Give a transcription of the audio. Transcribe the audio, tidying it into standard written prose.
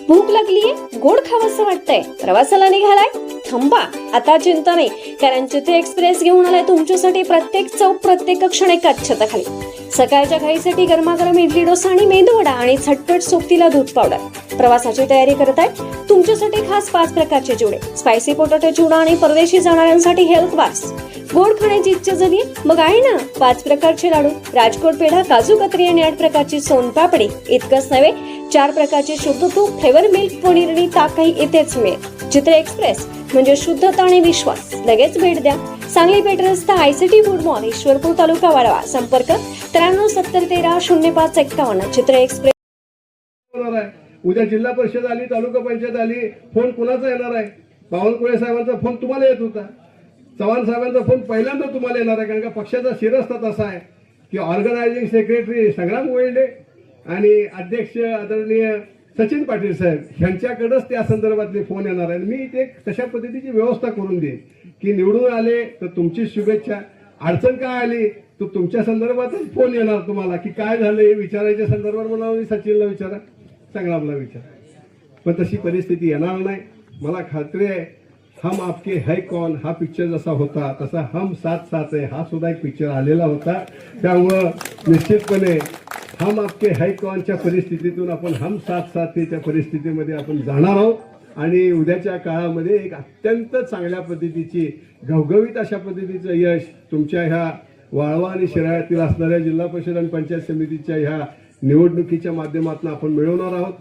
भूक लागलीये, गोड खावंसं वाटतंय, प्रवासाला निघालाय? थांबा, आता चिंता नाही, कारण चित्रे एक्सप्रेस घेऊन आलाय तुमच्यासाठी प्रत्येक चौक, प्रत्येक क्षण एकाच छताखाली. सकाळच्या घाईसाठी गरमागरम इडली डोसा आणि मेदूवडा आणि झटपट सोबतीला दूध पावडर. प्रवासाची तयारी करताय? तुमच्यासाठी खास 5 प्रकारचे चिवडे, स्पायसी पोटॅटो चिवडा आणि परदेशी जाणाऱ्यांसाठी हेल्थ बार्स. गोड खाण्याची इच्छा झाली? मग आहे ना 5 प्रकारचे लाडू, राजकोट पेढा, काजू कतरी आणि 8 प्रकारची सोनपापडी. इतकंच नव्हे, 4 प्रकारचे शुद्ध तूप, फ्लेवर मिल्क, पनीर आणि ताकही इथेच मिळेल. चित्रे एक्सप्रेस म्हणजे शुद्धता आणि विश्वास. लगेच भेट द्या. सांगली पेठ रस्ता, आयसीटी फूड मॉल, ईश्वरपूर तालुका वाढवा. संपर्क 9370130551. चित्रे एक्सप्रेस. उद्या जिल्हा परिषद आली, तालुका पंचायत आली, फोन कुणाचा येणार आहे? बावनकुळे साहेबांचा फोन तुम्हाला येत होता, चव्हाण साहेबांचा फोन पहिल्यांदा तुम्हाला येणार आहे. कारण का पक्षाचा शिरस्ता तसा आहे की ऑर्गनायझिंग सेक्रेटरी संग्राम गोयंडे आणि अध्यक्ष आदरणीय सचिन पाटील साहेब यांच्याकडेच त्या संदर्भातले फोन येणार आहे. मी ते तशा पद्धतीची व्यवस्था करून देईन की निवडून आले तर तुमची शुभेच्छा, अडचण काय आली तर तुमच्या संदर्भातच फोन येणार तुम्हाला की काय झालं हे विचारायच्या संदर्भात. म्हणा सचिनला विचारा, संग्रामला विचारा, पण तशी परिस्थिती येणार नाही. मला खात्री आहे हम आपके है कौन हा पिक्चर जसा होता तसा हम साथ साथ है हा सुद्धा एक पिक्चर आलेला होता. त्यामुळं निश्चितपणे हम आपके है कौनच्या परिस्थितीतून आपण हम साथ साथच्या परिस्थितीमध्ये आपण जाणार आहोत आणि उद्याच्या काळामध्ये एक अत्यंत चांगल्या पद्धतीची घवघवीत अशा पद्धतीचं यश तुमच्या ह्या वाळवा आणि शिराळ्यातील असणाऱ्या जिल्हा परिषद आणि पंचायत समितीच्या ह्या निवडणुकीच्या माध्यमातून आपण मिळवणार आहोत.